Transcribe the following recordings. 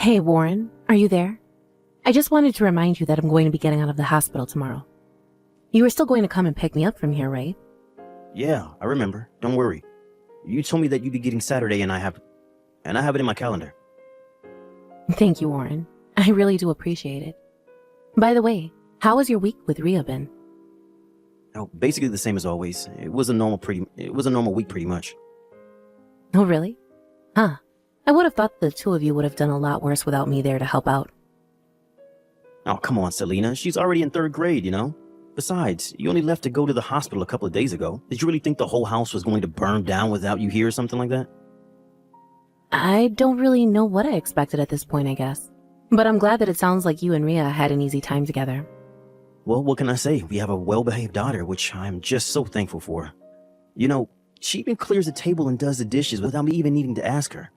Hey, Warren, are you there? I just wanted to remind you that I'm going to be getting out of the hospital tomorrow. You were still going to come and pick me up from here, right? Yeah, I remember. Don't worry. You told me that you'd be getting Saturday, and I have it in my calendar. Thank you, Warren. I really do appreciate it. By the way, how has your week with Rhea been? Oh, basically the same as always. It was a normal week pretty much. Oh, really? Huh. I would have thought the two of you would have done a lot worse without me there to help out. Oh, come on, Selena. She's already in 3rd grade, you know? Besides, you only left to go to the hospital a couple of days ago. Did you really think the whole house was going to burn down without you here or something like that? I don't really know what I expected at this point, I guess. But I'm glad that it sounds like you and Rhea had an easy time together. Well, what can I say? We have a well-behaved daughter, which I'm just so thankful for. You know, she even clears the table and does the dishes without me even needing to ask her.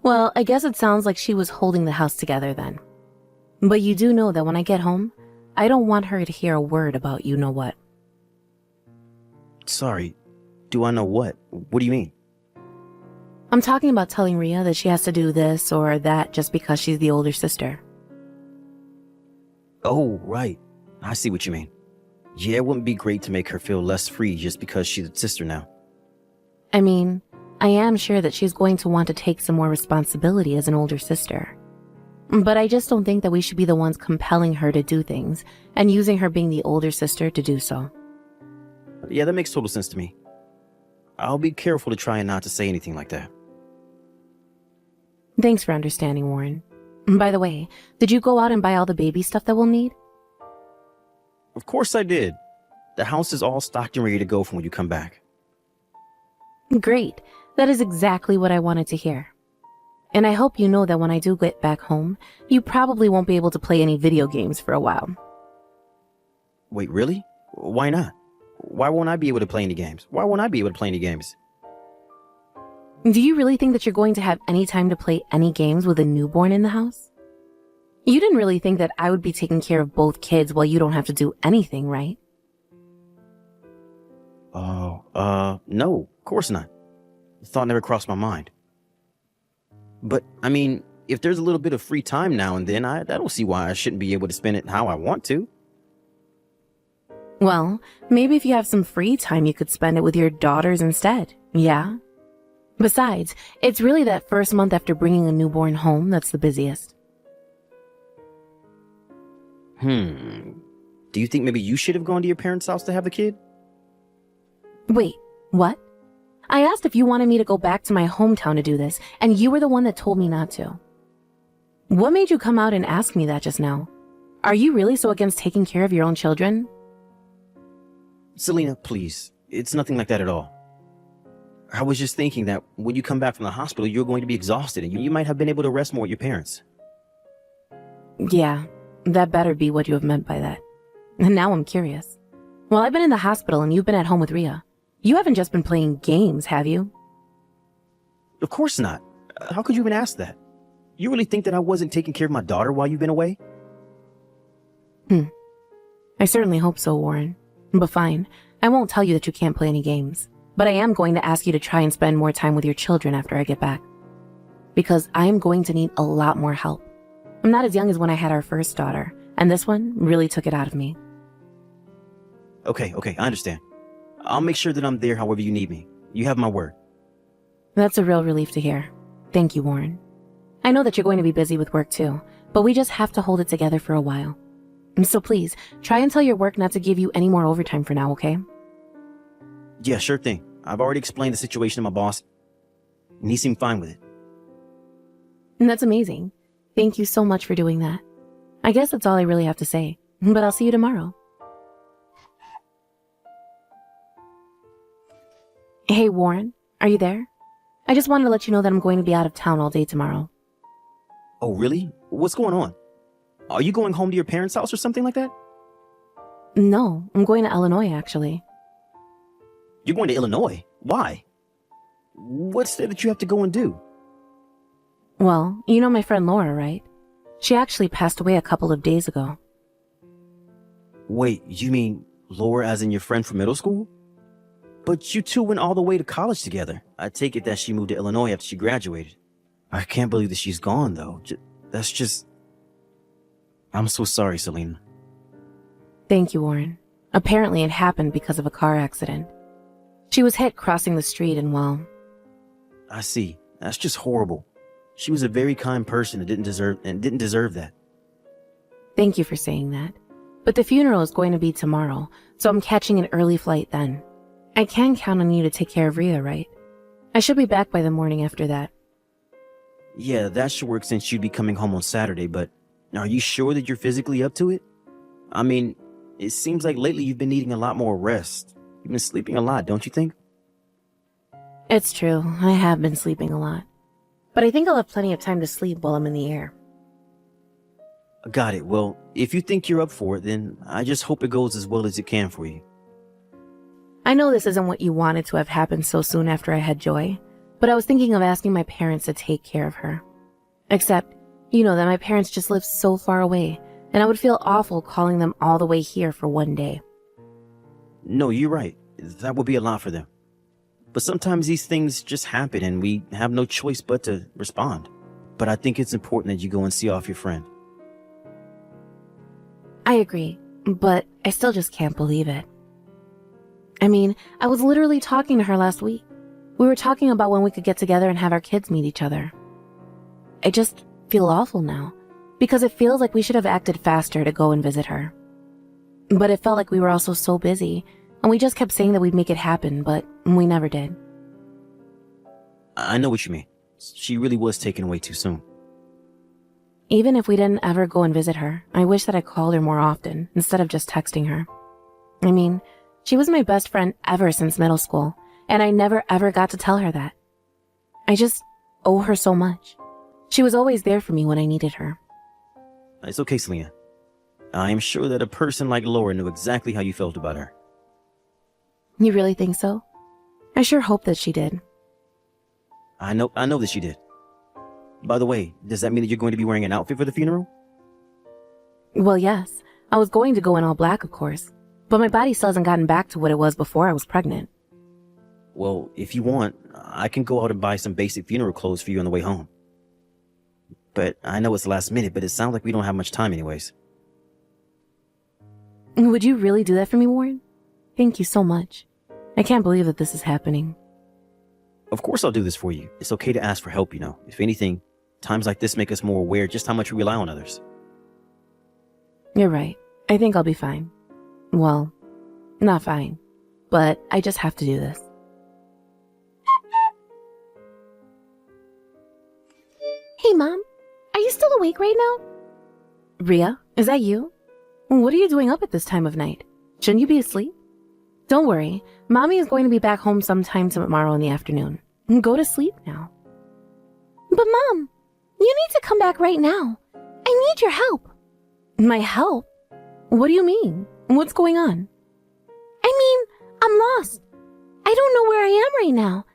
Well, I guess it sounds like she was holding the house together then. But you do know that when I get home, I don't want her to hear a word about you-know-what. Sorry, do I know what? What do you mean? I'm talking about telling Rhea that she has to do this or that just because she's the older sister. Oh, right. I see what you mean. Yeah, it wouldn't be great to make her feel less free just because she's a sister now. I mean, I am sure that she's going to want to take some more responsibility as an older sister. But I just don't think that we should be the ones compelling her to do things and using her being the older sister to do so. Yeah, that makes total sense to me. I'll be careful to try and not to say anything like that. Thanks for understanding, Warren. By the way, did you go out and buy all the baby stuff that we'll need? Of course I did. The house is all stocked and ready to go for when you come back. Great. That is exactly what I wanted to hear. And I hope you know that when I do get back home, you probably won't be able to play any video games for a while. Wait, really? Why not? Why won't I be able to play any games? Why won't I be able to play any games? Do you really think that you're going to have any time to play any games with a newborn in the house? You didn't really think that I would be taking care of both kids while you don't have to do anything, right? No, of course not. The thought never crossed my mind. But, I mean, if there's a little bit of free time now and then, I don't see why I shouldn't be able to spend it how I want to. Well, maybe if you have some free time, you could spend it with your daughters instead, yeah? Besides, it's really that first month after bringing a newborn home that's the busiest. Do you think maybe you should have gone to your parents' house to have the kid? Wait, what? I asked if you wanted me to go back to my hometown to do this, and you were the one that told me not to. What made you come out and ask me that just now? Are you really so against taking care of your own children? Selena, please. It's nothing like that at all. I was just thinking that when you come back from the hospital, you're going to be exhausted and you might have been able to rest more with your parents. Yeah, that better be what you have meant by that. And now I'm curious. Well, I've been in the hospital and you've been at home with Rhea. You haven't just been playing games, have you? Of course not. How could you even ask that? You really think that I wasn't taking care of my daughter while you've been away? I certainly hope so, Warren. But fine, I won't tell you that you can't play any games. But I am going to ask you to try and spend more time with your children after I get back. Because I am going to need a lot more help. I'm not as young as when I had our first daughter, and this one really took it out of me. Okay, I understand. I'll make sure that I'm there however you need me. You have my word. That's a real relief to hear. Thank you, Warren. I know that you're going to be busy with work too, but we just have to hold it together for a while. So please, try and tell your work not to give you any more overtime for now, okay? Yeah, sure thing. I've already explained the situation to my boss, and he seemed fine with it. And that's amazing. Thank you so much for doing that. I guess that's all I really have to say, but I'll see you tomorrow. Hey, Warren, are you there? I just wanted to let you know that I'm going to be out of town all day tomorrow. Oh, really? What's going on? Are you going home to your parents' house or something like that? No, I'm going to Illinois, actually. You're going to Illinois? Why? What's there that you have to go and do? Well, you know my friend Laura, right? She actually passed away a couple of days ago. Wait, you mean Laura as in your friend from middle school? But you two went all the way to college together. I take it that she moved to Illinois after she graduated. I can't believe that she's gone, though. That's just... I'm so sorry, Selena. Thank you, Warren. Apparently it happened because of a car accident. She was hit crossing the street and, well... I see. That's just horrible. She was a very kind person and didn't deserve that. Thank you for saying that. But the funeral is going to be tomorrow, so I'm catching an early flight then. I can count on you to take care of Rhea, right? I should be back by the morning after that. Yeah, that should work since you'd be coming home on Saturday, but are you sure that you're physically up to it? I mean, it seems like lately you've been needing a lot more rest. You've been sleeping a lot, don't you think? It's true, I have been sleeping a lot. But I think I'll have plenty of time to sleep while I'm in the air. Got it. Well, if you think you're up for it, then I just hope it goes as well as it can for you. I know this isn't what you wanted to have happened so soon after I had Joy, but I was thinking of asking my parents to take care of her. Except, you know that my parents just live so far away, and I would feel awful calling them all the way here for one day. No, you're right. That would be a lot for them. But sometimes these things just happen and we have no choice but to respond. But I think it's important that you go and see off your friend. I agree, but I still just can't believe it. I mean, I was literally talking to her last week. We were talking about when we could get together and have our kids meet each other. I just feel awful now, because it feels like we should have acted faster to go and visit her. But it felt like we were also so busy, and we just kept saying that we'd make it happen, but we never did. I know what you mean. She really was taken away too soon. Even if we didn't ever go and visit her, I wish that I called her more often instead of just texting her. I mean, she was my best friend ever since middle school, and I never ever got to tell her that. I just owe her so much. She was always there for me when I needed her. It's okay, Selena. I am sure that a person like Laura knew exactly how you felt about her. You really think so? I sure hope that she did. I know that she did. By the way, does that mean that you're going to be wearing an outfit for the funeral? Well, yes. I was going to go in all black, of course. But my body still hasn't gotten back to what it was before I was pregnant. Well, if you want, I can go out and buy some basic funeral clothes for you on the way home. But I know it's last minute, but it sounds like we don't have much time anyways. Would you really do that for me, Warren? Thank you so much. I can't believe that this is happening. Of course I'll do this for you. It's okay to ask for help, you know. If anything, times like this make us more aware just how much we rely on others. You're right. I think I'll be fine. Well, not fine. But I just have to do this. Hey, Mom. Are you still awake right now? Rhea, is that you? What are you doing up at this time of night? Shouldn't you be asleep? Don't worry. Mommy is going to be back home sometime tomorrow in the afternoon. Go to sleep now. But Mom, you need to come back right now. I need your help. My help? What do you mean? What's going on? I mean, I'm lost. I don't know where I am right now.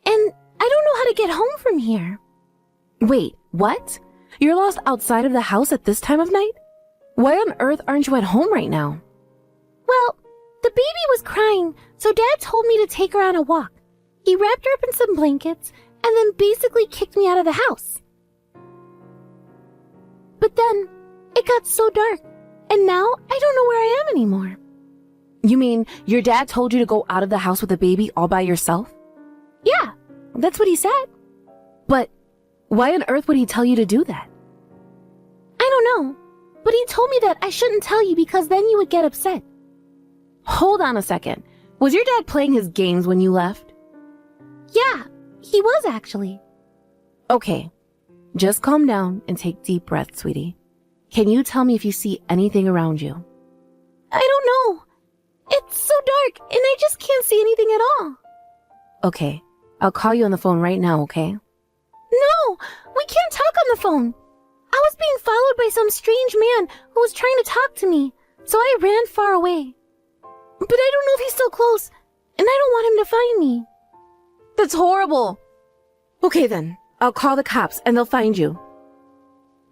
And I don't know how to get home from here. Wait, what? You're lost outside of the house at this time of night? Why on earth aren't you at home right now? Well, the baby was crying, so Dad told me to take her on a walk. He wrapped her up in some blankets and then basically kicked me out of the house. But then it got so dark, and now I don't know where I am anymore. You mean your dad told you to go out of the house with the baby all by yourself? Yeah, that's what he said. But why on earth would he tell you to do that? I don't know, but he told me that I shouldn't tell you because then you would get upset. Hold on a second. Was your dad playing his games when you left? Yeah, he was actually. Okay, just calm down and take deep breaths, sweetie. Can you tell me if you see anything around you? I don't know. It's so dark and I just can't see anything at all. Okay, I'll call you on the phone right now, okay? No, we can't talk on the phone. I was being followed by some strange man who was trying to talk to me, so I ran far away. But I don't know if he's still close, and I don't want him to find me. That's horrible. Okay then, I'll call the cops and they'll find you.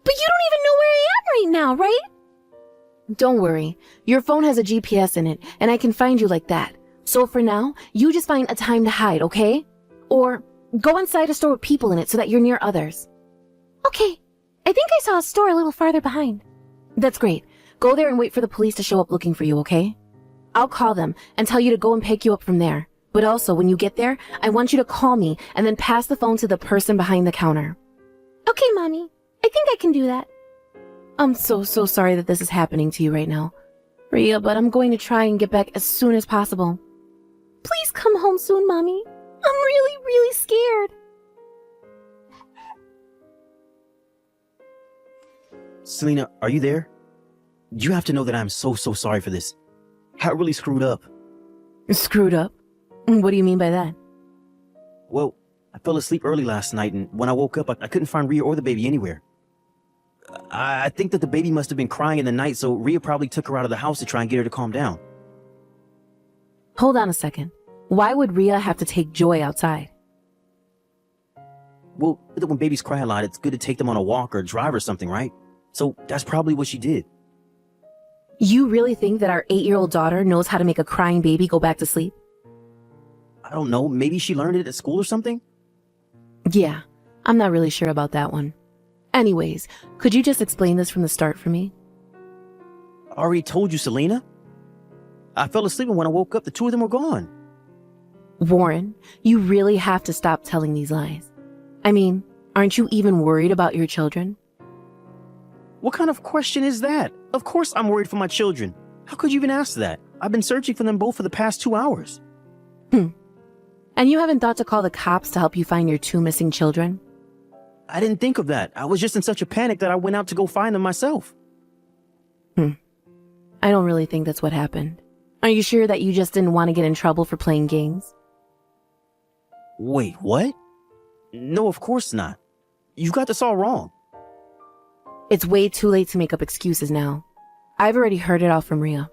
But you don't even know where I am right now, right? Don't worry, your phone has a GPS in it, and I can find you like that. So for now, you just find a time to hide, okay? Or go inside a store with people in it so that you're near others. Okay, I think I saw a store a little farther behind. That's great. Go there and wait for the police to show up looking for you, okay? I'll call them and tell you to go and pick you up from there. But also, when you get there, I want you to call me and then pass the phone to the person behind the counter. Okay, Mommy. I think I can do that. I'm so sorry that this is happening to you right now, Rhea, but I'm going to try and get back as soon as possible. Please come home soon, Mommy. I'm really scared. Selena, are you there? You have to know that I'm so sorry for this. I really screwed up. Screwed up? What do you mean by that? Well, I fell asleep early last night, and when I woke up, I couldn't find Rhea or the baby anywhere. I think that the baby must have been crying in the night, so Rhea probably took her out of the house to try and get her to calm down. Hold on a second. Why would Rhea have to take Joy outside? Well, when babies cry a lot, it's good to take them on a walk or a drive or something, right? So that's probably what she did. You really think that our 8-year-old daughter knows how to make a crying baby go back to sleep? I don't know, maybe she learned it at school or something? Yeah, I'm not really sure about that one. Anyways, could you just explain this from the start for me? I already told you, Selena. I fell asleep, and when I woke up, the two of them were gone. Warren, you really have to stop telling these lies. I mean, aren't you even worried about your children? What kind of question is that? Of course I'm worried for my children. How could you even ask that? I've been searching for them both for the past 2 hours. And you haven't thought to call the cops to help you find your 2 missing children? I didn't think of that. I was just in such a panic that I went out to go find them myself. I don't really think that's what happened. Are you sure that you just didn't want to get in trouble for playing games? Wait, what? No, of course not. You got this all wrong. It's way too late to make up excuses now. I've already heard it all from Rhea.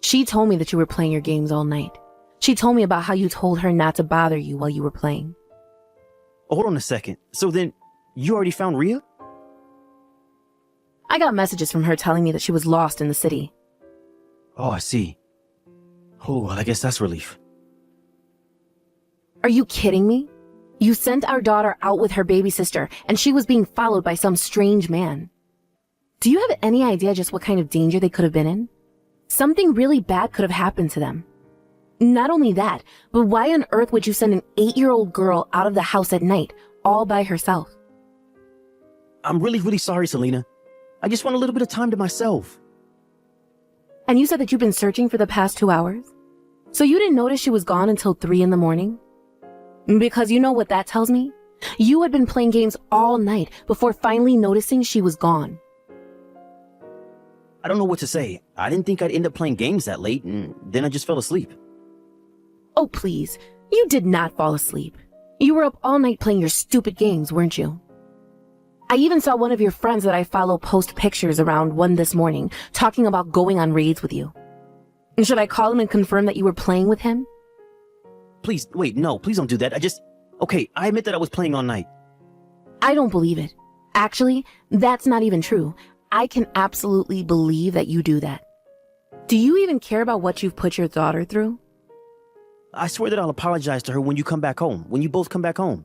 She told me that you were playing your games all night. She told me about how you told her not to bother you while you were playing. Hold on a second. So then, you already found Rhea? I got messages from her telling me that she was lost in the city. Oh, I see. Oh, I guess that's relief. Are you kidding me? You sent our daughter out with her baby sister, and she was being followed by some strange man. Do you have any idea just what kind of danger they could have been in? Something really bad could have happened to them. Not only that, but why on earth would you send an 8-year-old girl out of the house at night, all by herself? I'm really sorry, Selena. I just want a little bit of time to myself. And you said that you've been searching for the past 2 hours? So you didn't notice she was gone until 3 in the morning? Because you know what that tells me? You had been playing games all night before finally noticing she was gone. I don't know what to say. I didn't think I'd end up playing games that late, and then I just fell asleep. Oh, please. You did not fall asleep. You were up all night playing your stupid games, weren't you? I even saw one of your friends that I follow post pictures around 1 this morning, talking about going on raids with you. Should I call him and confirm that you were playing with him? Please, wait, no, please don't do that. Okay, I admit that I was playing all night. I don't believe it. Actually, that's not even true. I can absolutely believe that you do that. Do you even care about what you've put your daughter through? I swear that I'll apologize to her when you come back home, when you both come back home.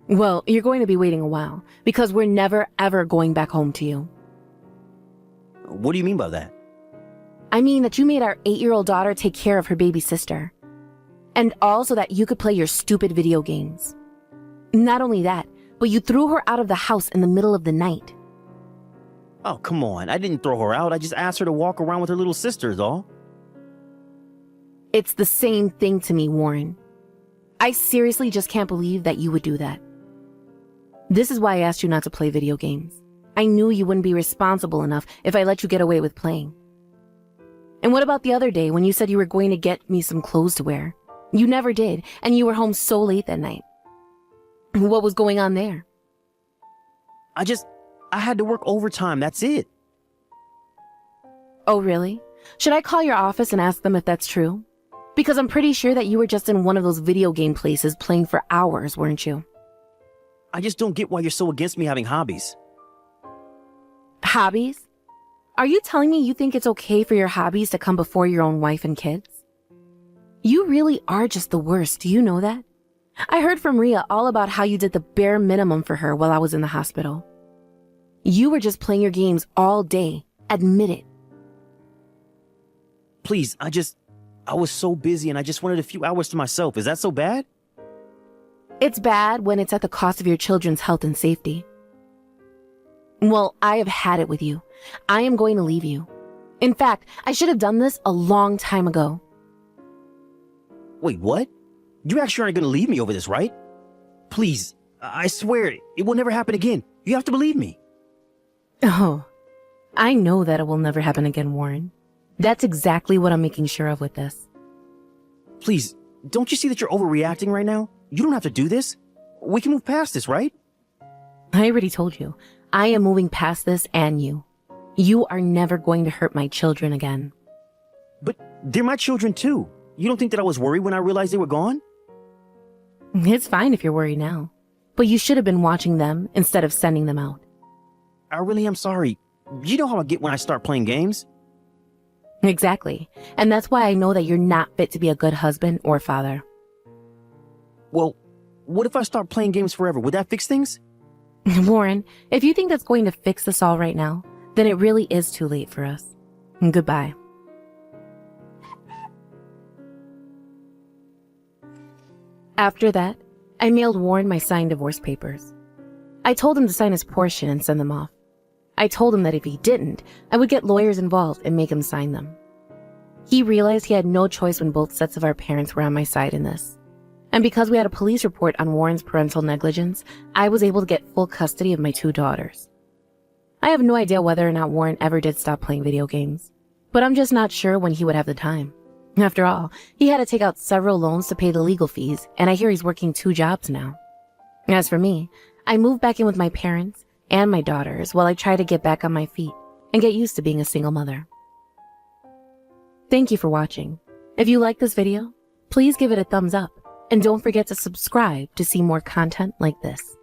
Well, you're going to be waiting a while, because we're never ever going back home to you. What do you mean by that? I mean that you made our 8-year-old daughter take care of her baby sister. And all so that you could play your stupid video games. Not only that, but you threw her out of the house in the middle of the night. Oh, come on. I didn't throw her out. I just asked her to walk around with her little sister is all. It's the same thing to me, Warren. I seriously just can't believe that you would do that. This is why I asked you not to play video games. I knew you wouldn't be responsible enough if I let you get away with playing. And what about the other day when you said you were going to get me some clothes to wear? You never did, and you were home so late that night. What was going on there? I had to work overtime, that's it. Oh, really? Should I call your office and ask them if that's true? Because I'm pretty sure that you were just in one of those video game places playing for hours, weren't you? I just don't get why you're so against me having hobbies. Hobbies? Are you telling me you think it's okay for your hobbies to come before your own wife and kids? You really are just the worst, do you know that? I heard from Ria all about how you did the bare minimum for her while I was in the hospital. You were just playing your games all day. Admit it. Please, I was so busy and I just wanted a few hours to myself. Is that so bad? It's bad when it's at the cost of your children's health and safety. Well, I have had it with you. I am going to leave you. In fact, I should have done this a long time ago. Wait, what? You actually aren't going to leave me over this, right? Please, I swear, it will never happen again. You have to believe me. Oh, I know that it will never happen again, Warren. That's exactly what I'm making sure of with this. Please, don't you see that you're overreacting right now? You don't have to do this. We can move past this, right? I already told you. I am moving past this and you. You are never going to hurt my children again. But they're my children too. You don't think that I was worried when I realized they were gone? It's fine if you're worried now. But you should have been watching them instead of sending them out. I really am sorry. You know how I get when I start playing games? Exactly. And that's why I know that you're not fit to be a good husband or father. Well, what if I start playing games forever? Would that fix things? Warren, if you think that's going to fix us all right now, then it really is too late for us. Goodbye. After that, I mailed Warren my signed divorce papers. I told him to sign his portion and send them off. I told him that if he didn't, I would get lawyers involved and make him sign them. He realized he had no choice when both sets of our parents were on my side in this. And because we had a police report on Warren's parental negligence, I was able to get full custody of my 2 daughters. I have no idea whether or not Warren ever did stop playing video games, but I'm just not sure when he would have the time. After all, he had to take out several loans to pay the legal fees, and I hear he's working 2 jobs now. As for me, I moved back in with my parents and my daughters while I try to get back on my feet and get used to being a single mother. Thank you for watching. If you like this video, please give it a thumbs up and don't forget to subscribe to see more content like this.